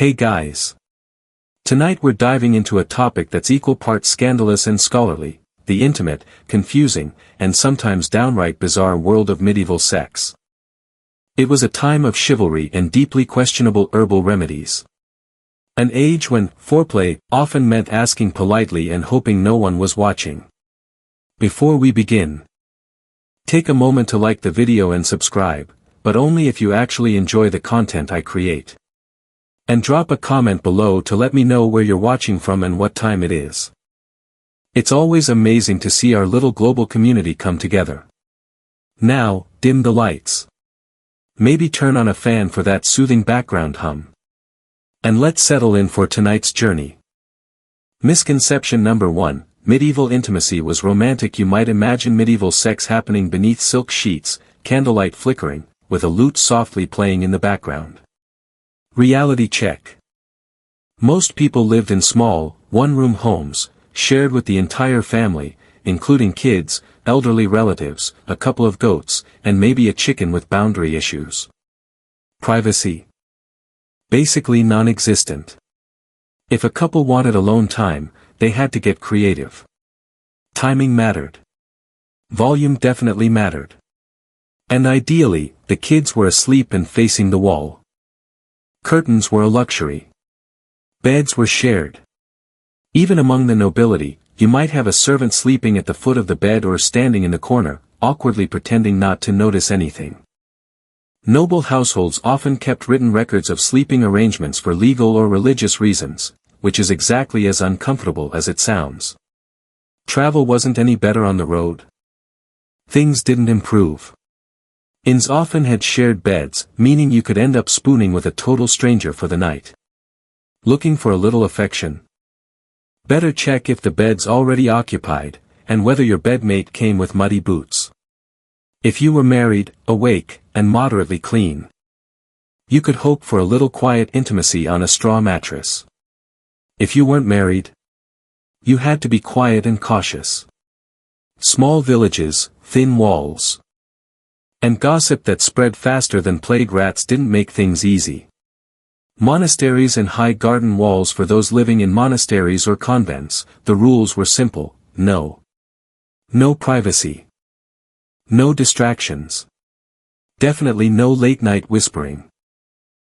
Hey guys! Tonight we're diving into a topic that's equal parts scandalous and scholarly, the intimate, confusing, and sometimes downright bizarre world of medieval sex. It was a time of chivalry and deeply questionable herbal remedies. An age when foreplay often meant asking politely and hoping no one was watching. Before we begin, take a moment to like the video and subscribe, but only if you actually enjoy the content I create. And drop a comment below to let me know where you're watching from and what time it is. It's always amazing to see our little global community come together. Now, dim the lights. Maybe turn on a fan for that soothing background hum. And let's settle in for tonight's journey. Misconception number 1, medieval intimacy was romantic. You might imagine medieval sex happening beneath silk sheets, candlelight flickering, with a lute softly playing in the background. Reality check. Most people lived in small, one-room homes, shared with the entire family, including kids, elderly relatives, a couple of goats, and maybe a chicken with boundary issues. Privacy? Basically non-existent. If a couple wanted alone time, they had to get creative. Timing mattered. Volume definitely mattered. And ideally, the kids were asleep and facing the wall. Curtains were a luxury. Beds were shared. Even among the nobility, you might have a servant sleeping at the foot of the bed or standing in the corner, awkwardly pretending not to notice anything. Noble households often kept written records of sleeping arrangements for legal or religious reasons, which is exactly as uncomfortable as it sounds. Travel wasn't any better on the road. Things didn't improve. Inns often had shared beds, meaning you could end up spooning with a total stranger for the night. Looking for a little affection? Better check if the bed's already occupied, and whether your bedmate came with muddy boots. If you were married, awake, and moderately clean, you could hope for a little quiet intimacy on a straw mattress. If you weren't married, you had to be quiet and cautious. Small villages, thin walls, and gossip that spread faster than plague rats didn't make things easy. Monasteries and high garden walls for those living in monasteries or convents. The rules were simple: no privacy. No distractions. Definitely no late-night whispering.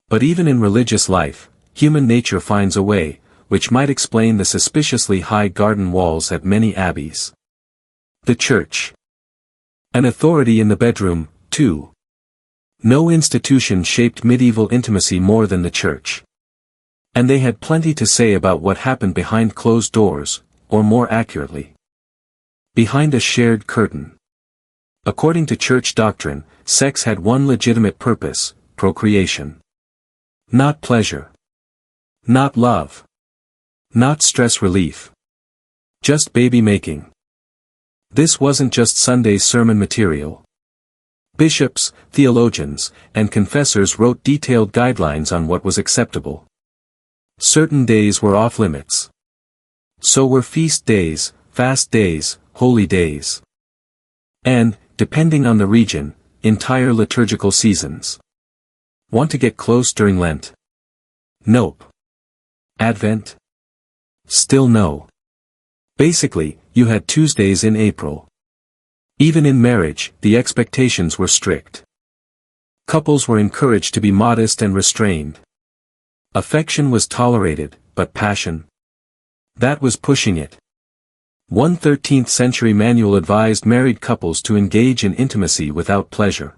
But even in religious life, human nature finds a way, which might explain the suspiciously high garden walls at many abbeys. The church. An authority in the bedroom, too. No institution shaped medieval intimacy more than the church. And they had plenty to say about what happened behind closed doors, or more accurately, behind a shared curtain. According to church doctrine, sex had one legitimate purpose: procreation. Not pleasure. Not love. Not stress relief. Just baby making. This wasn't just Sunday sermon material. Bishops, theologians, and confessors wrote detailed guidelines on what was acceptable. Certain days were off limits. So were feast days, fast days, holy days. And, depending on the region, entire liturgical seasons. Want to get close during Lent? Nope. Advent? Still no. Basically, you had Tuesdays in April. Even in marriage, the expectations were strict. Couples were encouraged to be modest and restrained. Affection was tolerated, but passion? That was pushing it. One 13th century manual advised married couples to engage in intimacy without pleasure,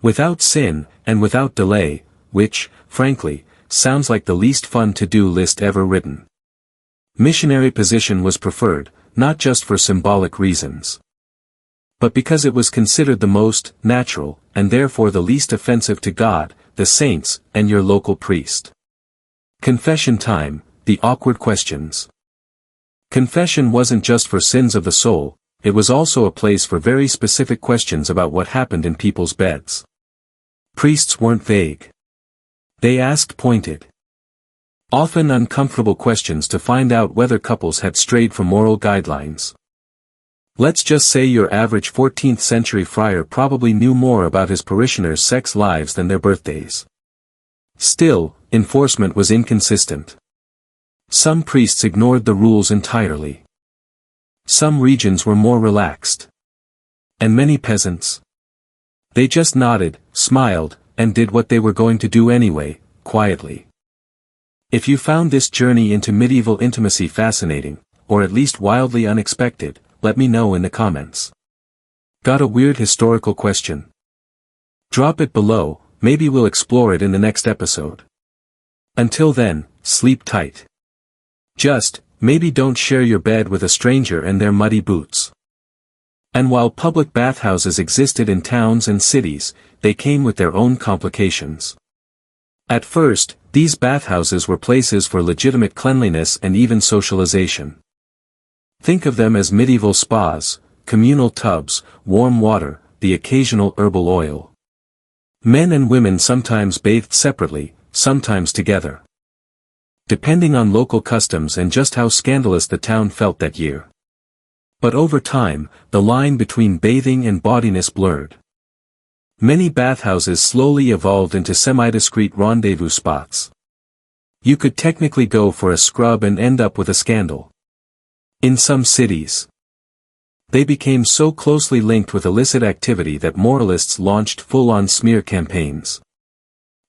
without sin, and without delay, which, frankly, sounds like the least fun to-do list ever written. Missionary position was preferred, not just for symbolic reasons, but because it was considered the most natural, and therefore the least offensive to God, the saints, and your local priest. Confession time, the awkward questions. Confession wasn't just for sins of the soul, it was also a place for very specific questions about what happened in people's beds. Priests weren't vague. They asked pointed, often uncomfortable questions to find out whether couples had strayed from moral guidelines. Let's just say your average 14th century friar probably knew more about his parishioners' sex lives than their birthdays. Still, enforcement was inconsistent. Some priests ignored the rules entirely. Some regions were more relaxed. And many peasants. They just nodded, smiled, and did what they were going to do anyway, quietly. If you found this journey into medieval intimacy fascinating, or at least wildly unexpected, let me know in the comments. Got a weird historical question? Drop it below, maybe we'll explore it in the next episode. Until then, sleep tight. Just, maybe don't share your bed with a stranger and their muddy boots. And while public bathhouses existed in towns and cities, they came with their own complications. At first, these bathhouses were places for legitimate cleanliness and even socialization. Think of them as medieval spas, communal tubs, warm water, the occasional herbal oil. Men and women sometimes bathed separately, sometimes together. Depending on local customs and just how scandalous the town felt that year. But over time, the line between bathing and bawdiness blurred. Many bathhouses slowly evolved into semi-discreet rendezvous spots. You could technically go for a scrub and end up with a scandal. In some cities, they became so closely linked with illicit activity that moralists launched full-on smear campaigns.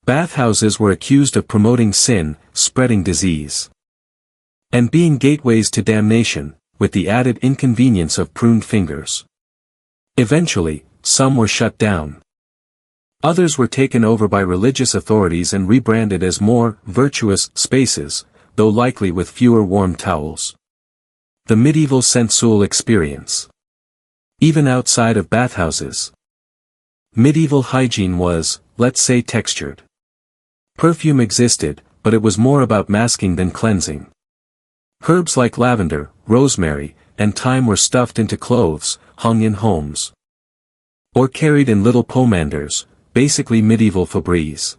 Bathhouses were accused of promoting sin, spreading disease, and being gateways to damnation, with the added inconvenience of pruned fingers. Eventually, some were shut down. Others were taken over by religious authorities and rebranded as more virtuous spaces, though likely with fewer warm towels. The medieval sensual experience. Even outside of bathhouses, medieval hygiene was, let's say, textured. Perfume existed, but it was more about masking than cleansing. Herbs like lavender, rosemary, and thyme were stuffed into clothes, hung in homes, or carried in little pomanders, basically medieval Febreze.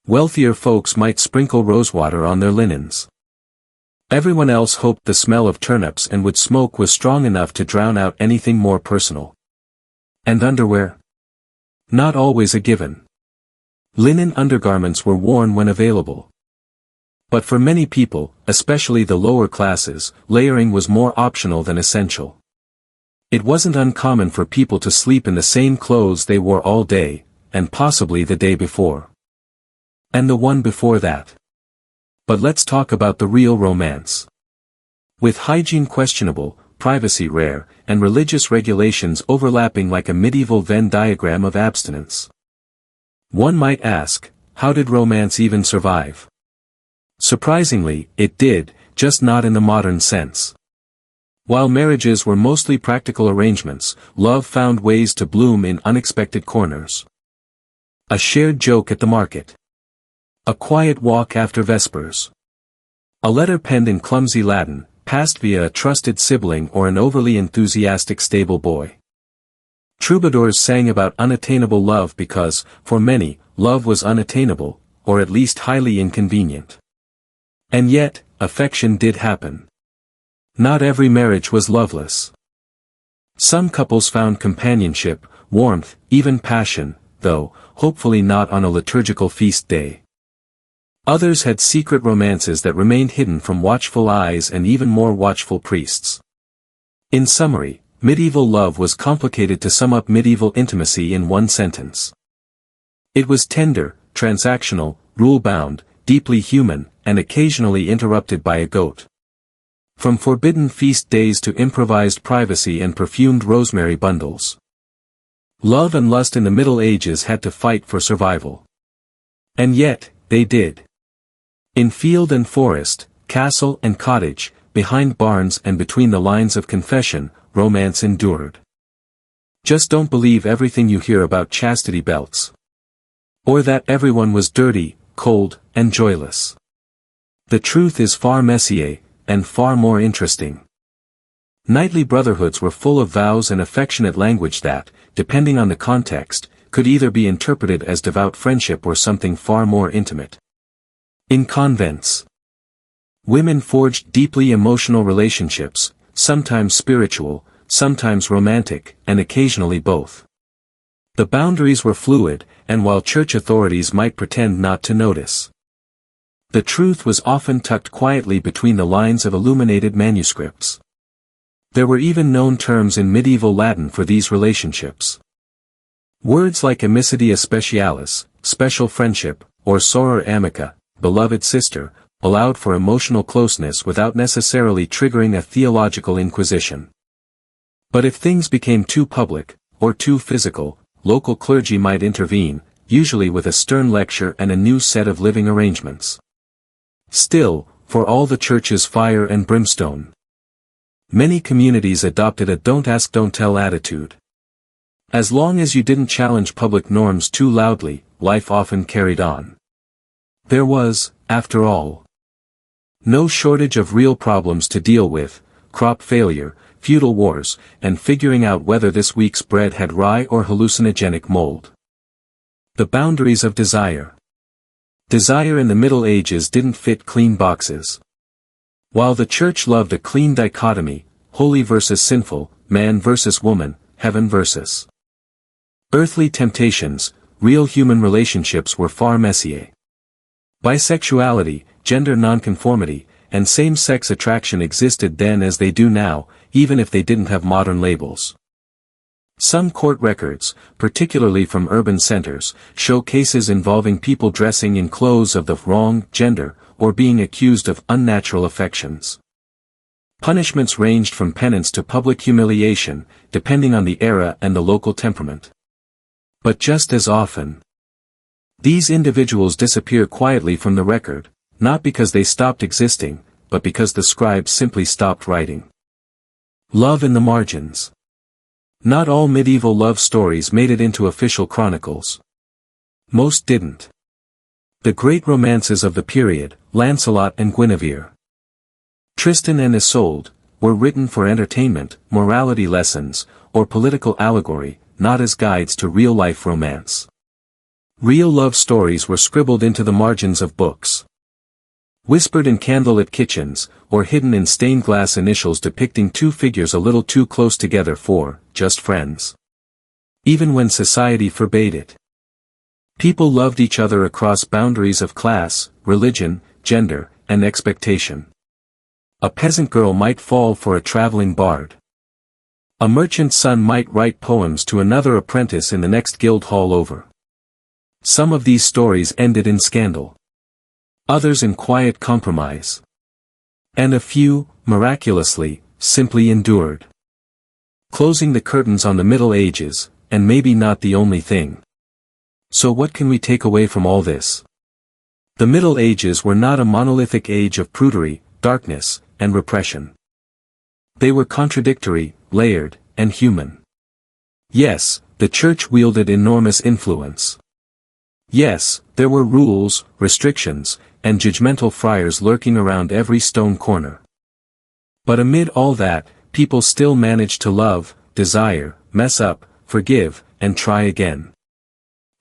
Wealthier folks might sprinkle rosewater on their linens. Everyone else hoped the smell of turnips and wood smoke was strong enough to drown out anything more personal. And underwear? Not always a given. Linen undergarments were worn when available. But for many people, especially the lower classes, layering was more optional than essential. It wasn't uncommon for people to sleep in the same clothes they wore all day, and possibly the day before. And the one before that. But let's talk about the real romance. With hygiene questionable, privacy rare, and religious regulations overlapping like a medieval Venn diagram of abstinence. One might ask, how did romance even survive? Surprisingly, it did, just not in the modern sense. While marriages were mostly practical arrangements, love found ways to bloom in unexpected corners. A shared joke at the market. A quiet walk after Vespers. A letter penned in clumsy Latin, passed via a trusted sibling or an overly enthusiastic stable boy. Troubadours sang about unattainable love because, for many, love was unattainable, or at least highly inconvenient. And yet, affection did happen. Not every marriage was loveless. Some couples found companionship, warmth, even passion, though, hopefully not on a liturgical feast day. Others had secret romances that remained hidden from watchful eyes and even more watchful priests. In summary, medieval love was complicated to sum up medieval intimacy in one sentence. It was tender, transactional, rule-bound, deeply human, and occasionally interrupted by a goat. From forbidden feast days to improvised privacy and perfumed rosemary bundles. Love and lust in the Middle Ages had to fight for survival. And yet, they did. In field and forest, castle and cottage, behind barns and between the lines of confession, romance endured. Just don't believe everything you hear about chastity belts. Or that everyone was dirty, cold, and joyless. The truth is far messier, and far more interesting. Knightly brotherhoods were full of vows and affectionate language that, depending on the context, could either be interpreted as devout friendship or something far more intimate. In convents, women forged deeply emotional relationships, sometimes spiritual, sometimes romantic, and occasionally both. The boundaries were fluid, and while church authorities might pretend not to notice, the truth was often tucked quietly between the lines of illuminated manuscripts. There were even known terms in medieval Latin for these relationships. Words like amicitia specialis, special friendship, or soror amica, beloved sister, allowed for emotional closeness without necessarily triggering a theological inquisition. But if things became too public, or too physical, local clergy might intervene, usually with a stern lecture and a new set of living arrangements. Still, for all the church's fire and brimstone, many communities adopted a don't ask don't tell attitude. As long as you didn't challenge public norms too loudly, life often carried on. There was, after all, no shortage of real problems to deal with: crop failure, feudal wars, and figuring out whether this week's bread had rye or hallucinogenic mold. The boundaries of desire. Desire in the Middle Ages didn't fit clean boxes. While the church loved a clean dichotomy, holy versus sinful, man versus woman, heaven versus earthly temptations, real human relationships were far messier. Bisexuality, gender nonconformity, and same-sex attraction existed then as they do now, even if they didn't have modern labels. Some court records, particularly from urban centers, show cases involving people dressing in clothes of the wrong gender, or being accused of unnatural affections. Punishments ranged from penance to public humiliation, depending on the era and the local temperament. But just as often, these individuals disappear quietly from the record, not because they stopped existing, but because the scribes simply stopped writing. Love in the margins. Not all medieval love stories made it into official chronicles. Most didn't. The great romances of the period, Lancelot and Guinevere, Tristan and Isolde, were written for entertainment, morality lessons, or political allegory, not as guides to real-life romance. Real love stories were scribbled into the margins of books, whispered in candlelit kitchens, or hidden in stained glass initials depicting two figures a little too close together for, just friends. Even when society forbade it. People loved each other across boundaries of class, religion, gender, and expectation. A peasant girl might fall for a traveling bard. A merchant's son might write poems to another apprentice in the next guild hall over. Some of these stories ended in scandal. Others in quiet compromise. And a few, miraculously, simply endured. Closing the curtains on the Middle Ages, and maybe not the only thing. So what can we take away from all this? The Middle Ages were not a monolithic age of prudery, darkness, and repression. They were contradictory, layered, and human. Yes, the church wielded enormous influence. Yes, there were rules, restrictions, and judgmental friars lurking around every stone corner. But amid all that, people still managed to love, desire, mess up, forgive, and try again.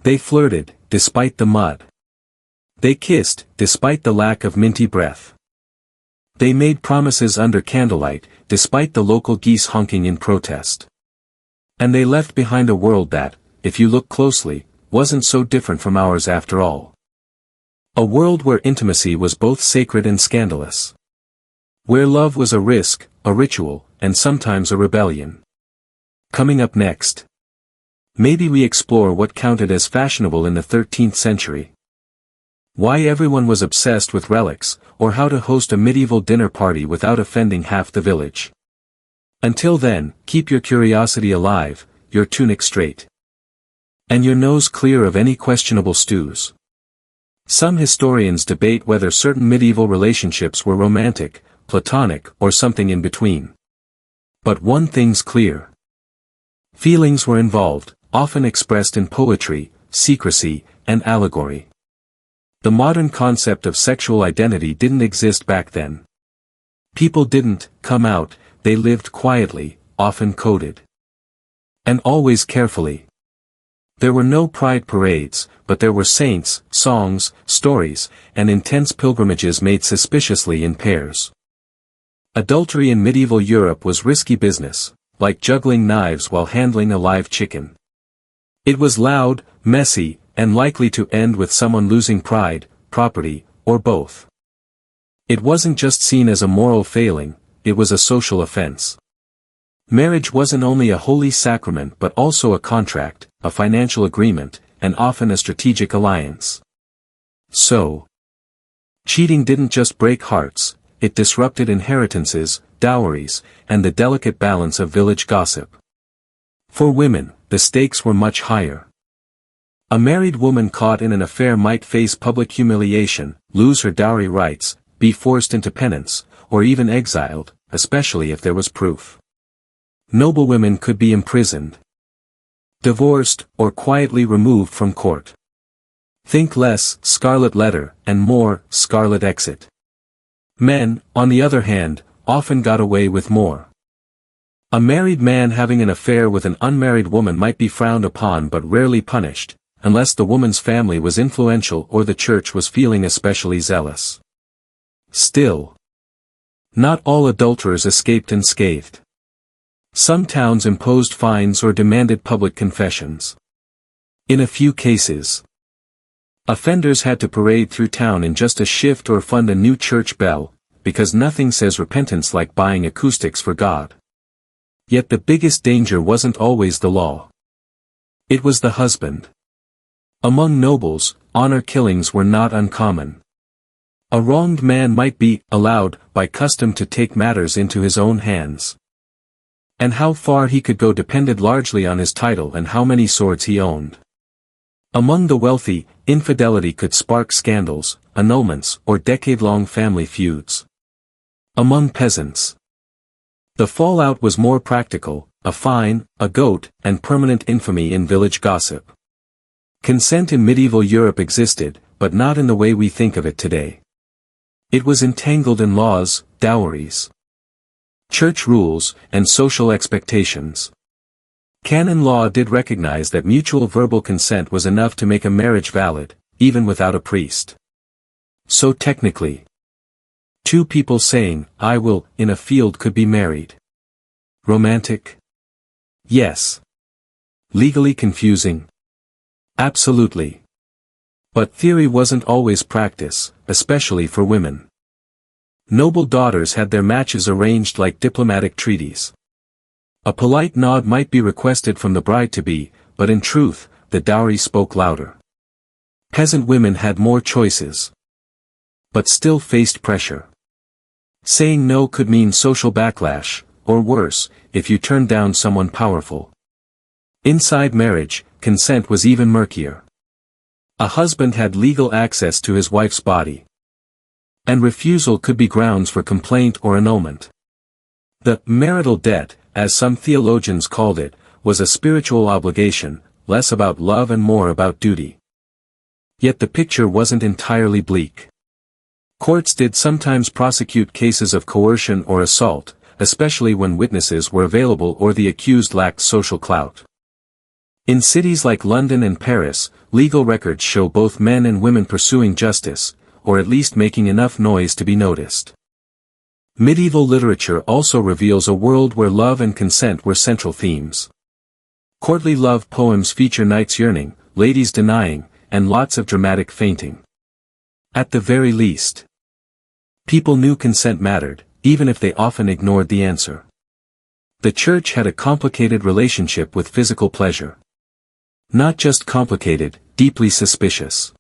They flirted, despite the mud. They kissed, despite the lack of minty breath. They made promises under candlelight, despite the local geese honking in protest. And they left behind a world that, if you look closely, wasn't so different from ours after all. A world where intimacy was both sacred and scandalous. Where love was a risk, a ritual, and sometimes a rebellion. Coming up next, maybe we explore what counted as fashionable in the 13th century. Why everyone was obsessed with relics, or how to host a medieval dinner party without offending half the village. Until then, keep your curiosity alive, your tunic straight, and your nose clear of any questionable stews. Some historians debate whether certain medieval relationships were romantic, platonic, or something in between. But one thing's clear. Feelings were involved, often expressed in poetry, secrecy, and allegory. The modern concept of sexual identity didn't exist back then. People didn't come out, they lived quietly, often coded. And always carefully. There were no pride parades, but there were saints, songs, stories, and intense pilgrimages made suspiciously in pairs. Adultery in medieval Europe was risky business, like juggling knives while handling a live chicken. It was loud, messy, and likely to end with someone losing pride, property, or both. It wasn't just seen as a moral failing, it was a social offense. Marriage wasn't only a holy sacrament but also a contract, a financial agreement, and often a strategic alliance. So, cheating didn't just break hearts, it disrupted inheritances, dowries, and the delicate balance of village gossip. For women, the stakes were much higher. A married woman caught in an affair might face public humiliation, lose her dowry rights, be forced into penance, or even exiled, especially if there was proof. Noblewomen could be imprisoned, divorced, or quietly removed from court. Think less scarlet letter and more scarlet exit. Men, on the other hand, often got away with more. A married man having an affair with an unmarried woman might be frowned upon but rarely punished, unless the woman's family was influential or the church was feeling especially zealous. Still, not all adulterers escaped unscathed. Some towns imposed fines or demanded public confessions. In a few cases, offenders had to parade through town in just a shift or fund a new church bell, because nothing says repentance like buying acoustics for God. Yet the biggest danger wasn't always the law. It was the husband. Among nobles, honor killings were not uncommon. A wronged man might be allowed, by custom, to take matters into his own hands. And how far he could go depended largely on his title and how many swords he owned. Among the wealthy, infidelity could spark scandals, annulments, or decade-long family feuds. Among peasants, the fallout was more practical, a fine, a goat, and permanent infamy in village gossip. Consent in medieval Europe existed, but not in the way we think of it today. It was entangled in laws, dowries, church rules, and social expectations. Canon law did recognize that mutual verbal consent was enough to make a marriage valid, even without a priest. So technically, two people saying, "I will," in a field could be married. Romantic? Yes. Legally confusing? Absolutely. But theory wasn't always practice, especially for women. Noble daughters had their matches arranged like diplomatic treaties. A polite nod might be requested from the bride-to-be, but in truth, the dowry spoke louder. Peasant women had more choices, but still faced pressure. Saying no could mean social backlash, or worse, if you turned down someone powerful. Inside marriage, consent was even murkier. A husband had legal access to his wife's body, and refusal could be grounds for complaint or annulment. The marital debt, as some theologians called it, was a spiritual obligation, less about love and more about duty. Yet the picture wasn't entirely bleak. Courts did sometimes prosecute cases of coercion or assault, especially when witnesses were available or the accused lacked social clout. In cities like London and Paris, legal records show both men and women pursuing justice, or at least making enough noise to be noticed. Medieval literature also reveals a world where love and consent were central themes. Courtly love poems feature knights yearning, ladies denying, and lots of dramatic fainting. At the very least, people knew consent mattered, even if they often ignored the answer. The church had a complicated relationship with physical pleasure. Not just complicated, deeply suspicious.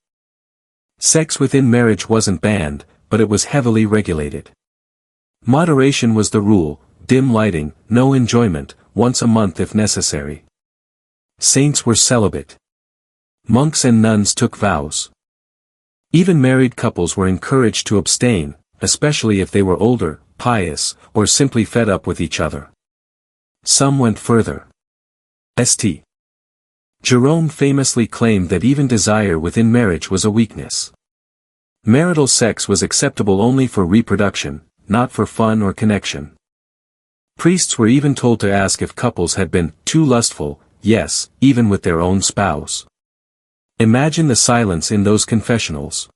Sex within marriage wasn't banned, but it was heavily regulated. Moderation was the rule, dim lighting, no enjoyment, once a month if necessary. Saints were celibate. Monks and nuns took vows. Even married couples were encouraged to abstain, especially if they were older, pious, or simply fed up with each other. Some went further. St. Jerome famously claimed that even desire within marriage was a weakness. Marital sex was acceptable only for reproduction, not for fun or connection. Priests were even told to ask if couples had been too lustful, yes, even with their own spouse. Imagine the silence in those confessionals.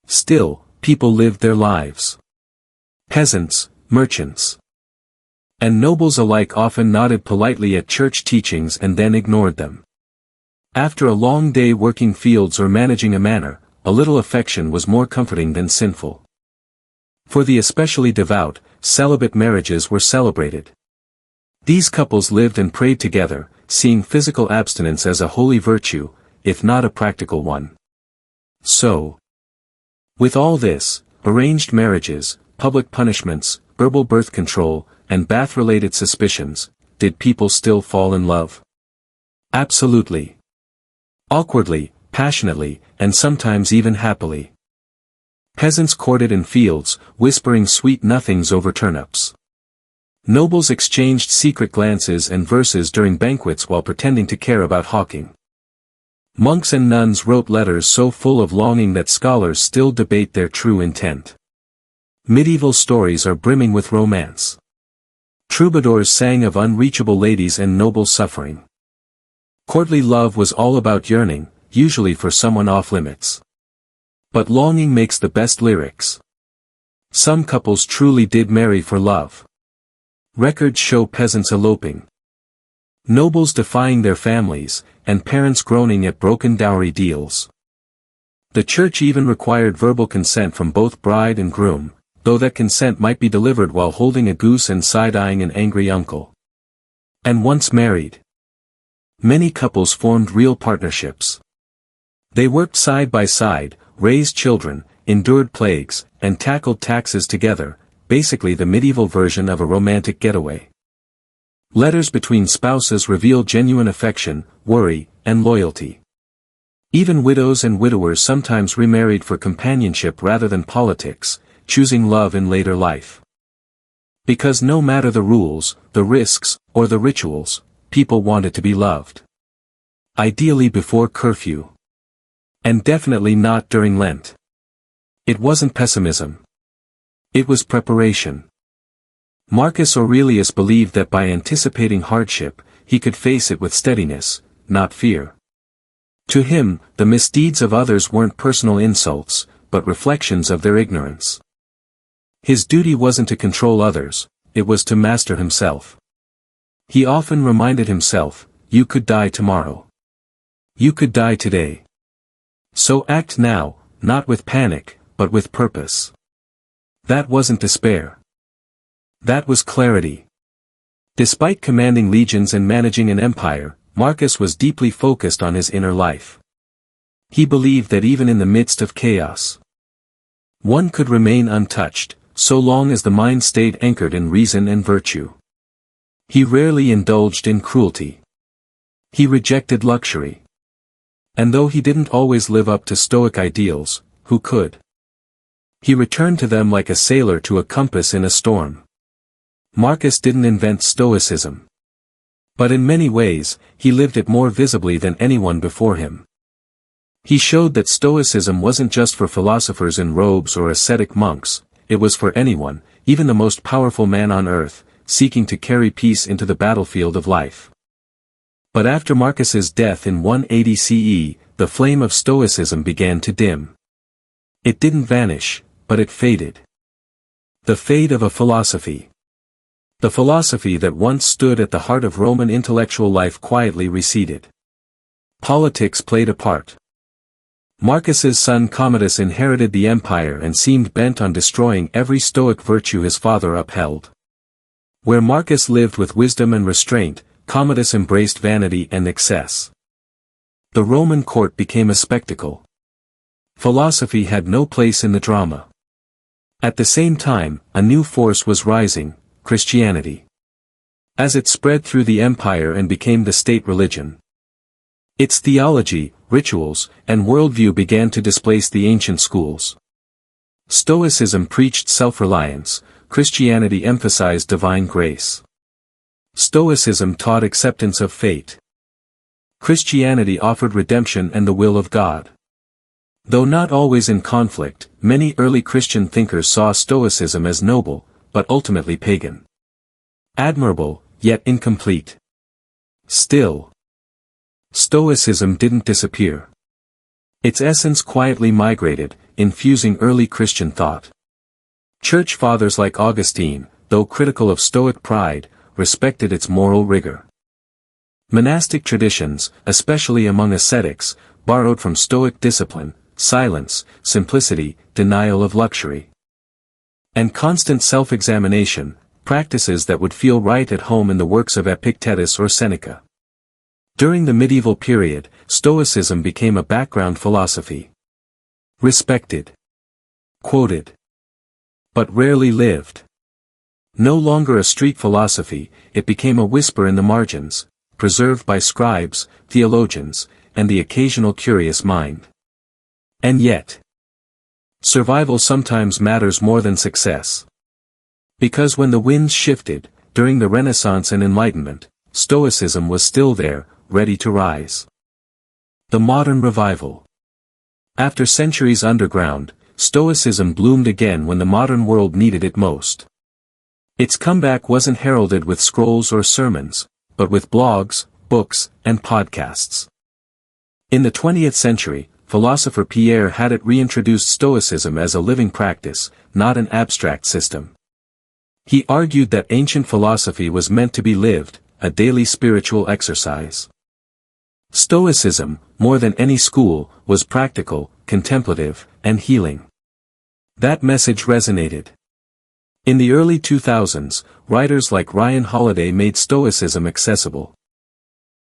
Still, people lived their lives. Peasants, merchants, and nobles alike often nodded politely at church teachings and then ignored them. After a long day working fields or managing a manor, a little affection was more comforting than sinful. For the especially devout, celibate marriages were celebrated. These couples lived and prayed together, seeing physical abstinence as a holy virtue, if not a practical one. So, with all this, arranged marriages, public punishments, herbal birth control, and bath-related suspicions, did people still fall in love? Absolutely. Awkwardly, passionately, and sometimes even happily. Peasants courted in fields, whispering sweet nothings over turnips. Nobles exchanged secret glances and verses during banquets while pretending to care about hawking. Monks and nuns wrote letters so full of longing that scholars still debate their true intent. Medieval stories are brimming with romance. Troubadours sang of unreachable ladies and noble suffering. Courtly love was all about yearning, usually for someone off-limits. But longing makes the best lyrics. Some couples truly did marry for love. Records show peasants eloping. Nobles defying their families, and parents groaning at broken dowry deals. The church even required verbal consent from both bride and groom, though that consent might be delivered while holding a goose and side-eyeing an angry uncle. And once married, many couples formed real partnerships. They worked side by side, raised children, endured plagues, and tackled taxes together, basically the medieval version of a romantic getaway. Letters between spouses reveal genuine affection, worry, and loyalty. Even widows and widowers sometimes remarried for companionship rather than politics, choosing love in later life. Because no matter the rules, the risks, or the rituals, people wanted to be loved. Ideally before curfew. And definitely not during Lent. It wasn't pessimism. It was preparation. Marcus Aurelius believed that by anticipating hardship, he could face it with steadiness, not fear. To him, the misdeeds of others weren't personal insults, but reflections of their ignorance. His duty wasn't to control others, it was to master himself. He often reminded himself, you could die tomorrow. You could die today. So act now, not with panic, but with purpose. That wasn't despair. That was clarity. Despite commanding legions and managing an empire, Marcus was deeply focused on his inner life. He believed that even in the midst of chaos, one could remain untouched, so long as the mind stayed anchored in reason and virtue. He rarely indulged in cruelty. He rejected luxury. And though he didn't always live up to Stoic ideals, who could? He returned to them like a sailor to a compass in a storm. Marcus didn't invent Stoicism. But in many ways, he lived it more visibly than anyone before him. He showed that Stoicism wasn't just for philosophers in robes or ascetic monks, it was for anyone, even the most powerful man on earth, seeking to carry peace into the battlefield of life. But after Marcus's death in 180 CE, the flame of Stoicism began to dim. It didn't vanish, but it faded. The fade of a philosophy. The philosophy that once stood at the heart of Roman intellectual life quietly receded. Politics played a part. Marcus's son Commodus inherited the empire and seemed bent on destroying every Stoic virtue his father upheld. Where Marcus lived with wisdom and restraint, Commodus embraced vanity and excess. The Roman court became a spectacle. Philosophy had no place in the drama. At the same time, a new force was rising, Christianity. As it spread through the empire and became the state religion, its theology, rituals, and worldview began to displace the ancient schools. Stoicism preached self-reliance, Christianity emphasized divine grace. Stoicism taught acceptance of fate. Christianity offered redemption and the will of God. Though not always in conflict, many early Christian thinkers saw Stoicism as noble, but ultimately pagan. Admirable, yet incomplete. Still, Stoicism didn't disappear. Its essence quietly migrated, infusing early Christian thought. Church fathers like Augustine, though critical of Stoic pride, respected its moral rigor. Monastic traditions, especially among ascetics, borrowed from Stoic discipline, silence, simplicity, denial of luxury, and constant self-examination, practices that would feel right at home in the works of Epictetus or Seneca. During the medieval period, Stoicism became a background philosophy. Respected, quoted, but rarely lived. No longer a street philosophy, it became a whisper in the margins, preserved by scribes, theologians, and the occasional curious mind. And yet, survival sometimes matters more than success. Because when the winds shifted, during the Renaissance and Enlightenment, Stoicism was still there, ready to rise. The modern revival. After centuries underground, Stoicism bloomed again when the modern world needed it most. Its comeback wasn't heralded with scrolls or sermons, but with blogs, books, and podcasts. In the 20th century, philosopher Pierre Hadot reintroduced Stoicism as a living practice, not an abstract system. He argued that ancient philosophy was meant to be lived, a daily spiritual exercise. Stoicism, more than any school, was practical, contemplative, and healing. That message resonated. In the early 2000s, writers like Ryan Holiday made Stoicism accessible.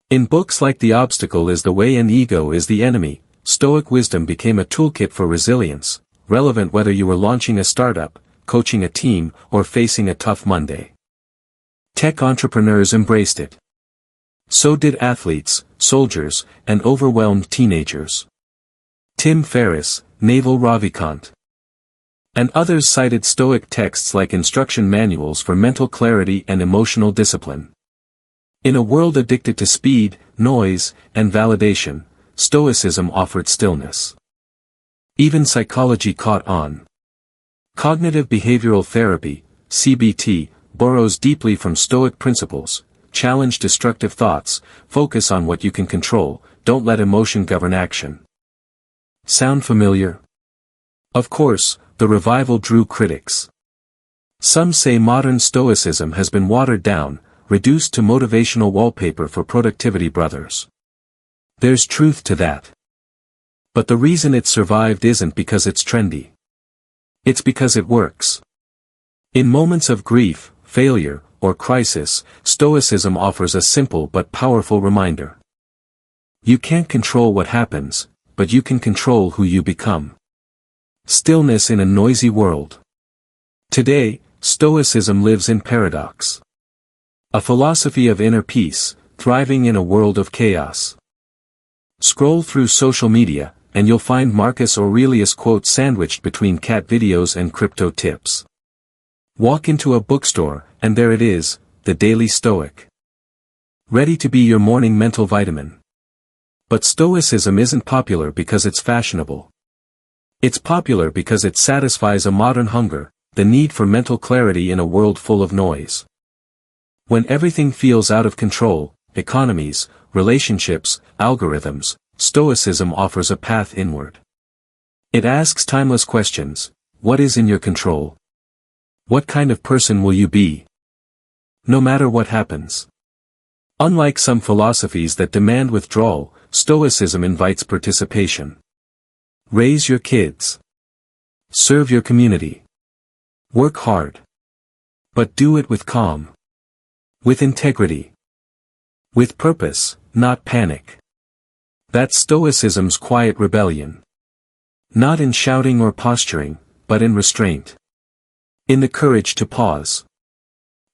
In books like The Obstacle is the Way and Ego is the Enemy, Stoic wisdom became a toolkit for resilience, relevant whether you were launching a startup, coaching a team, or facing a tough Monday. Tech entrepreneurs embraced it. So did athletes, soldiers, and overwhelmed teenagers. Tim Ferriss, Naval Ravikant, and others cited Stoic texts like instruction manuals for mental clarity and emotional discipline. In a world addicted to speed, noise, and validation, Stoicism offered stillness. Even psychology caught on. Cognitive behavioral therapy, CBT, borrows deeply from Stoic principles: challenge destructive thoughts, focus on what you can control, don't let emotion govern action. Sound familiar? Of course, the revival drew critics. Some say modern Stoicism has been watered down, reduced to motivational wallpaper for productivity brothers. There's truth to that. But the reason it survived isn't because it's trendy. It's because it works. In moments of grief, failure, or crisis, Stoicism offers a simple but powerful reminder. You can't control what happens, but you can control who you become. Stillness in a noisy world. Today, Stoicism lives in paradox. A philosophy of inner peace, thriving in a world of chaos. Scroll through social media, and you'll find Marcus Aurelius quotes sandwiched between cat videos and crypto tips. Walk into a bookstore, and there it is, the Daily Stoic. Ready to be your morning mental vitamin. But Stoicism isn't popular because it's fashionable. It's popular because it satisfies a modern hunger, the need for mental clarity in a world full of noise. When everything feels out of control, economies, relationships, algorithms, Stoicism offers a path inward. It asks timeless questions: what is in your control? What kind of person will you be? No matter what happens. Unlike some philosophies that demand withdrawal, Stoicism invites participation. Raise your kids. Serve your community. Work hard. But do it with calm. With integrity. With purpose, not panic. That's Stoicism's quiet rebellion. Not in shouting or posturing, but in restraint. In the courage to pause.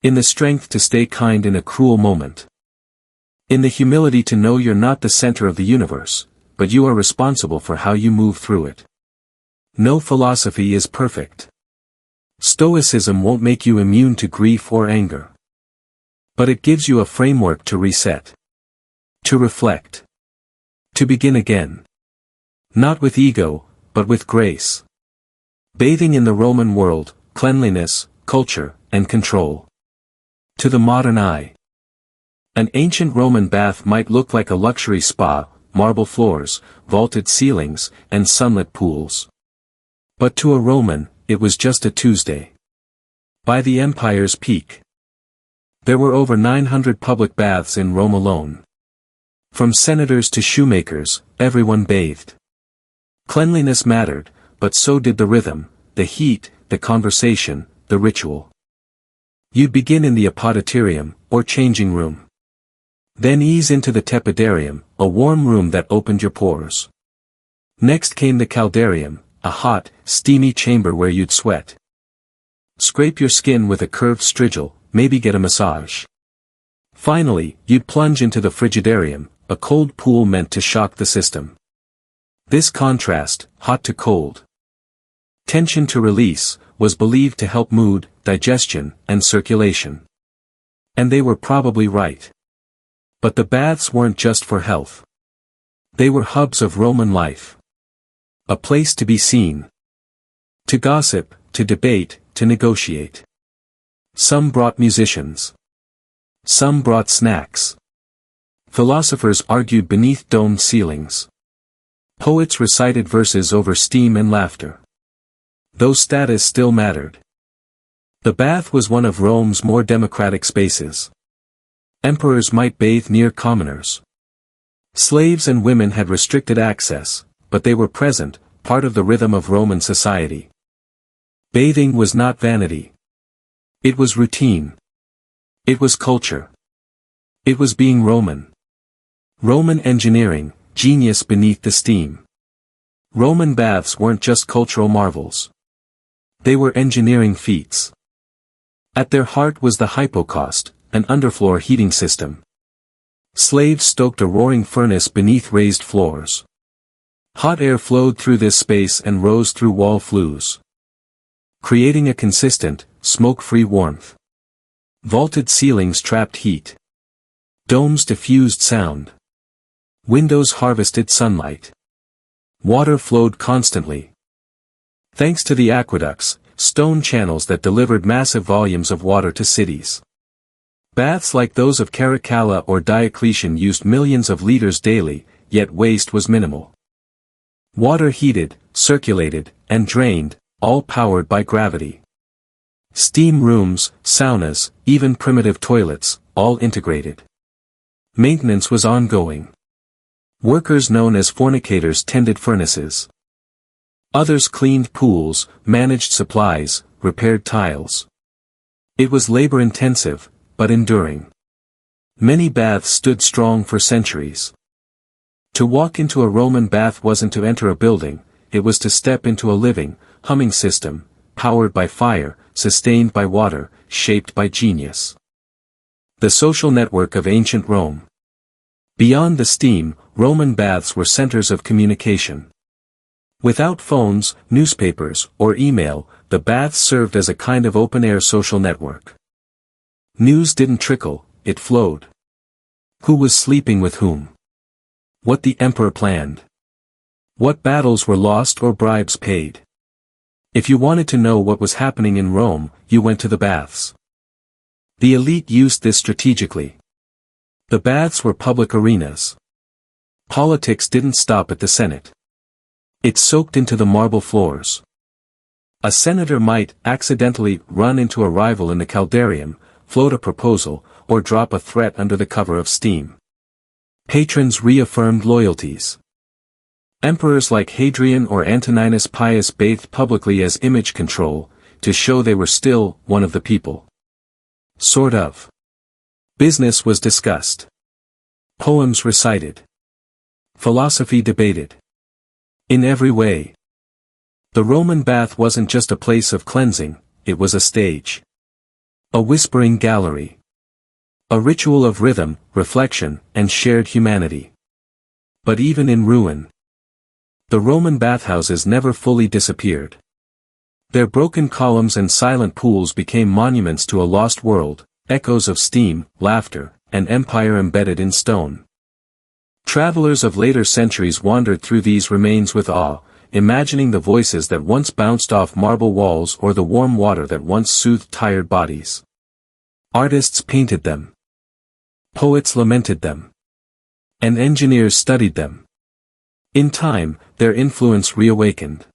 In the strength to stay kind in a cruel moment. In the humility to know you're not the center of the universe, but you are responsible for how you move through it. No philosophy is perfect. Stoicism won't make you immune to grief or anger. But it gives you a framework to reset. To reflect. To begin again. Not with ego, but with grace. Bathing in the Roman world, cleanliness, culture, and control. To the modern eye, an ancient Roman bath might look like a luxury spa, marble floors, vaulted ceilings, and sunlit pools. But to a Roman, it was just a Tuesday. By the empire's peak, there were over 900 public baths in Rome alone. From senators to shoemakers, everyone bathed. Cleanliness mattered, but so did the rhythm, the heat, the conversation, the ritual. You'd begin in the apoditerium, or changing room. Then ease into the tepidarium, a warm room that opened your pores. Next came the caldarium, a hot, steamy chamber where you'd sweat. Scrape your skin with a curved strigil, maybe get a massage. Finally, you'd plunge into the frigidarium, a cold pool meant to shock the system. This contrast, hot to cold, tension to release, was believed to help mood, digestion, and circulation. And they were probably right. But the baths weren't just for health. They were hubs of Roman life. A place to be seen. To gossip, to debate, to negotiate. Some brought musicians. Some brought snacks. Philosophers argued beneath domed ceilings. Poets recited verses over steam and laughter. Though status still mattered. The bath was one of Rome's more democratic spaces. Emperors might bathe near commoners. Slaves and women had restricted access, but they were present, part of the rhythm of Roman society. Bathing was not vanity. It was routine. It was culture. It was being Roman. Roman engineering, genius beneath the steam. Roman baths weren't just cultural marvels. They were engineering feats. At their heart was the hypocaust, an underfloor heating system. Slaves stoked a roaring furnace beneath raised floors. Hot air flowed through this space and rose through wall flues, creating a consistent, smoke-free warmth. Vaulted ceilings trapped heat. Domes diffused sound. Windows harvested sunlight. Water flowed constantly. Thanks to the aqueducts, stone channels that delivered massive volumes of water to cities. Baths like those of Caracalla or Diocletian used millions of liters daily, yet waste was minimal. Water heated, circulated, and drained, all powered by gravity. Steam rooms, saunas, even primitive toilets, all integrated. Maintenance was ongoing. Workers known as fornicators tended furnaces. Others cleaned pools, managed supplies, repaired tiles. It was labor-intensive, but enduring. Many baths stood strong for centuries. To walk into a Roman bath wasn't to enter a building, it was to step into a living, humming system, powered by fire, sustained by water, shaped by genius. The social network of ancient Rome. Beyond the steam, Roman baths were centers of communication. Without phones, newspapers, or email, the baths served as a kind of open-air social network. News didn't trickle, it flowed. Who was sleeping with whom? What the emperor planned. What battles were lost or bribes paid. If you wanted to know what was happening in Rome, you went to the baths. The elite used this strategically. The baths were public arenas. Politics didn't stop at the Senate. It soaked into the marble floors. A senator might accidentally run into a rival in the caldarium, float a proposal, or drop a threat under the cover of steam. Patrons reaffirmed loyalties. Emperors like Hadrian or Antoninus Pius bathed publicly as image control, to show they were still one of the people. Sort of. Business was discussed. Poems recited. Philosophy debated. In every way. The Roman bath wasn't just a place of cleansing, it was a stage. A whispering gallery. A ritual of rhythm, reflection, and shared humanity. But even in ruin, the Roman bathhouses never fully disappeared. Their broken columns and silent pools became monuments to a lost world, echoes of steam, laughter, and empire embedded in stone. Travelers of later centuries wandered through these remains with awe, imagining the voices that once bounced off marble walls or the warm water that once soothed tired bodies. Artists painted them. Poets lamented them. And engineers studied them. In time, their influence reawakened.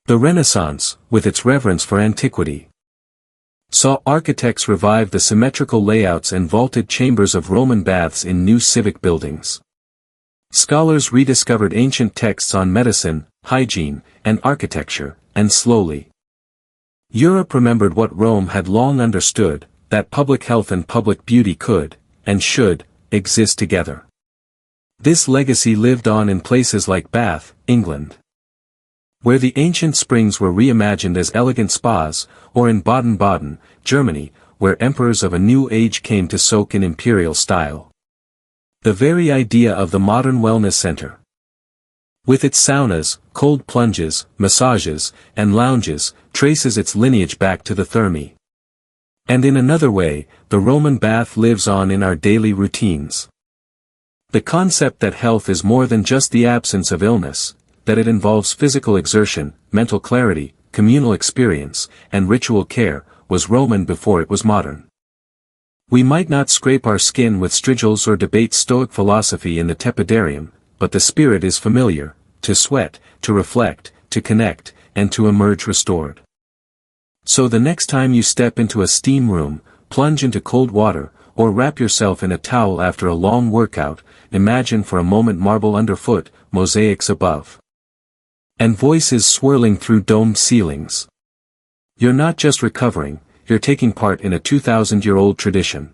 The Renaissance, with its reverence for antiquity, saw architects revive the symmetrical layouts and vaulted chambers of Roman baths in new civic buildings. Scholars rediscovered ancient texts on medicine, hygiene, and architecture, and slowly, Europe remembered what Rome had long understood, that public health and public beauty could, and should, exist together. This legacy lived on in places like Bath, England, where the ancient springs were reimagined as elegant spas, or in Baden-Baden, Germany, where emperors of a new age came to soak in imperial style. The very idea of the modern wellness center, with its saunas, cold plunges, massages, and lounges, traces its lineage back to the Thermae. And in another way, the Roman bath lives on in our daily routines. The concept that health is more than just the absence of illness, that it involves physical exertion, mental clarity, communal experience, and ritual care, was Roman before it was modern. We might not scrape our skin with strigils or debate Stoic philosophy in the tepidarium, but the spirit is familiar, to sweat, to reflect, to connect, and to emerge restored. So the next time you step into a steam room, plunge into cold water, or wrap yourself in a towel after a long workout, imagine for a moment marble underfoot, mosaics above, and voices swirling through domed ceilings. You're not just recovering, you're taking part in a 2,000-year-old tradition.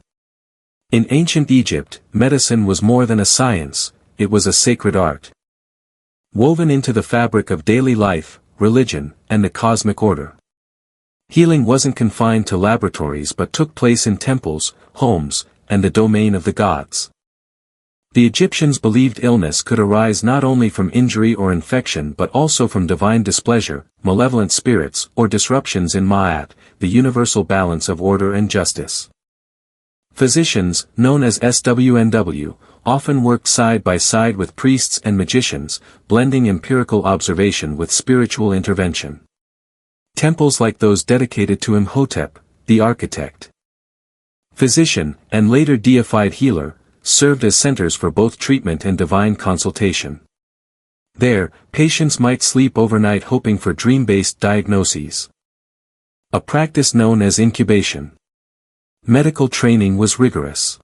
In ancient Egypt, medicine was more than a science, it was a sacred art, woven into the fabric of daily life, religion, and the cosmic order. Healing wasn't confined to laboratories but took place in temples, homes, and the domain of the gods. The Egyptians believed illness could arise not only from injury or infection but also from divine displeasure, malevolent spirits, or disruptions in Ma'at, the universal balance of order and justice. Physicians, known as SWNW, often worked side by side with priests and magicians, blending empirical observation with spiritual intervention. Temples like those dedicated to Imhotep, the architect, physician, and later deified healer, served as centers for both treatment and divine consultation. There, patients might sleep overnight hoping for dream-based diagnoses, a practice known as incubation. Medical training was rigorous.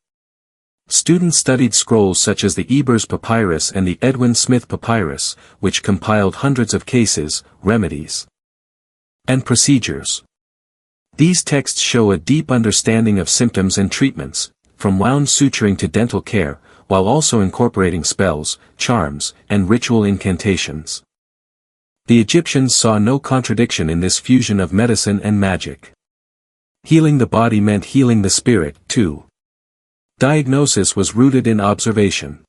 Students studied scrolls such as the Ebers Papyrus and the Edwin Smith Papyrus, which compiled hundreds of cases, remedies, and procedures. These texts show a deep understanding of symptoms and treatments, from wound suturing to dental care, while also incorporating spells, charms, and ritual incantations. The Egyptians saw no contradiction in this fusion of medicine and magic. Healing the body meant healing the spirit, too. Diagnosis was rooted in observation.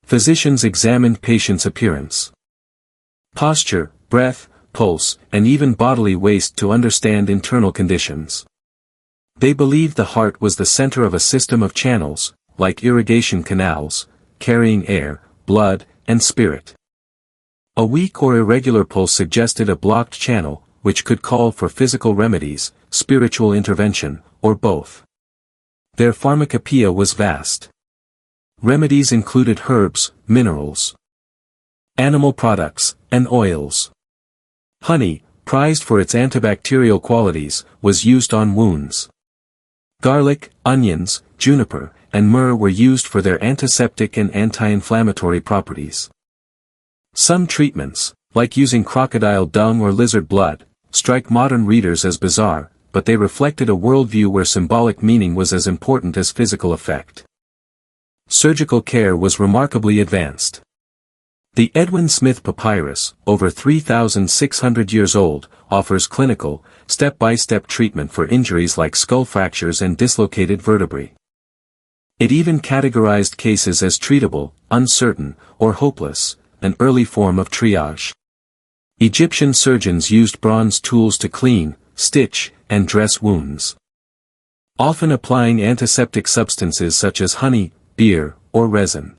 Physicians examined patients' appearance, posture, breath, pulse, and even bodily waste to understand internal conditions. They believed the heart was the center of a system of channels, like irrigation canals, carrying air, blood, and spirit. A weak or irregular pulse suggested a blocked channel, which could call for physical remedies, spiritual intervention, or both. Their pharmacopoeia was vast. Remedies included herbs, minerals, animal products, and oils. Honey, prized for its antibacterial qualities, was used on wounds. Garlic, onions, juniper, and myrrh were used for their antiseptic and anti-inflammatory properties. Some treatments, like using crocodile dung or lizard blood, strike modern readers as bizarre, but they reflected a worldview where symbolic meaning was as important as physical effect. Surgical care was remarkably advanced. The Edwin Smith Papyrus, over 3,600 years old, offers clinical, step-by-step treatment for injuries like skull fractures and dislocated vertebrae. It even categorized cases as treatable, uncertain, or hopeless, an early form of triage. Egyptian surgeons used bronze tools to clean, stitch, and dress wounds, often applying antiseptic substances such as honey, beer, or resin.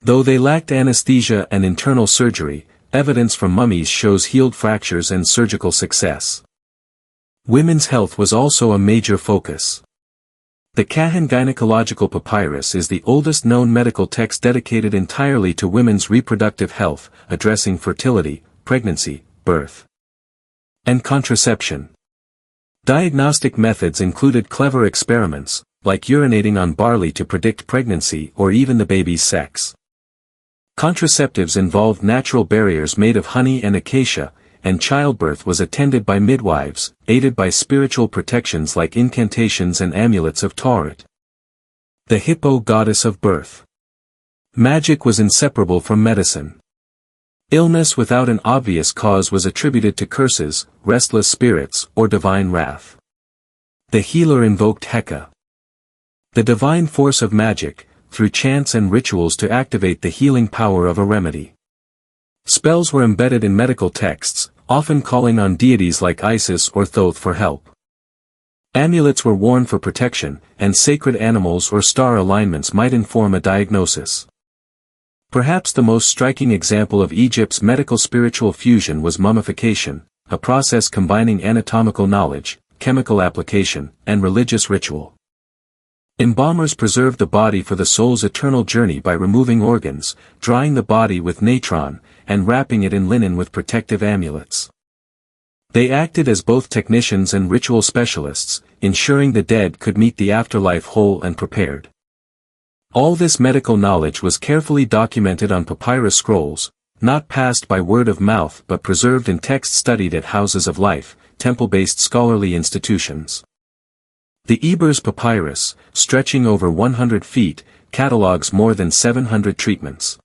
Though they lacked anesthesia and internal surgery, evidence from mummies shows healed fractures and surgical success. Women's health was also a major focus. The Kahan Gynecological Papyrus is the oldest known medical text dedicated entirely to women's reproductive health, addressing fertility, pregnancy, birth, and contraception. Diagnostic methods included clever experiments, like urinating on barley to predict pregnancy or even the baby's sex. Contraceptives involved natural barriers made of honey and acacia, and childbirth was attended by midwives, aided by spiritual protections like incantations and amulets of Tauret. The Hippo goddess of birth. Magic was inseparable from medicine. Illness without an obvious cause was attributed to curses, restless spirits, or divine wrath. The healer invoked Heka, the divine force of magic, through chants and rituals to activate the healing power of a remedy. Spells were embedded in medical texts, often calling on deities like Isis or Thoth for help. Amulets were worn for protection, and sacred animals or star alignments might inform a diagnosis. Perhaps the most striking example of Egypt's medical-spiritual fusion was mummification, a process combining anatomical knowledge, chemical application, and religious ritual. Embalmers preserved the body for the soul's eternal journey by removing organs, drying the body with natron, and wrapping it in linen with protective amulets. They acted as both technicians and ritual specialists, ensuring the dead could meet the afterlife whole and prepared. All this medical knowledge was carefully documented on papyrus scrolls, not passed by word of mouth but preserved in text studied at houses of life, temple-based scholarly institutions. The Ebers Papyrus, stretching over 100 feet, catalogues more than 700 treatments.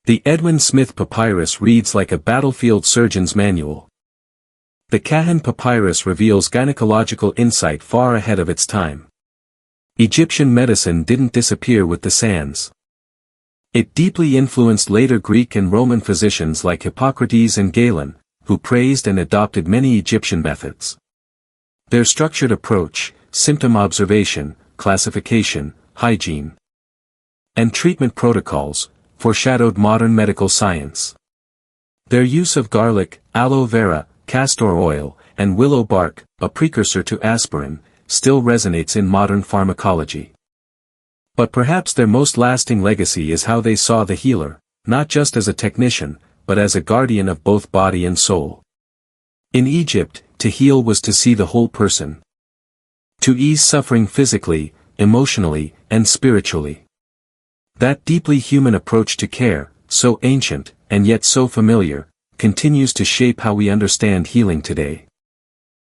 The Edwin Smith Papyrus reads like a battlefield surgeon's manual. The Kahan Papyrus reveals gynecological insight far ahead of its time. Egyptian medicine didn't disappear with the sands. It deeply influenced later Greek and Roman physicians like Hippocrates and Galen, who praised and adopted many Egyptian methods. Their structured approach, symptom observation, classification, hygiene, and treatment protocols, foreshadowed modern medical science. Their use of garlic, aloe vera, castor oil, and willow bark, a precursor to aspirin, still resonates in modern pharmacology. But perhaps their most lasting legacy is how they saw the healer, not just as a technician, but as a guardian of both body and soul. In Egypt, to heal was to see the whole person. To ease suffering physically, emotionally, and spiritually. That deeply human approach to care, so ancient, and yet so familiar, continues to shape how we understand healing today.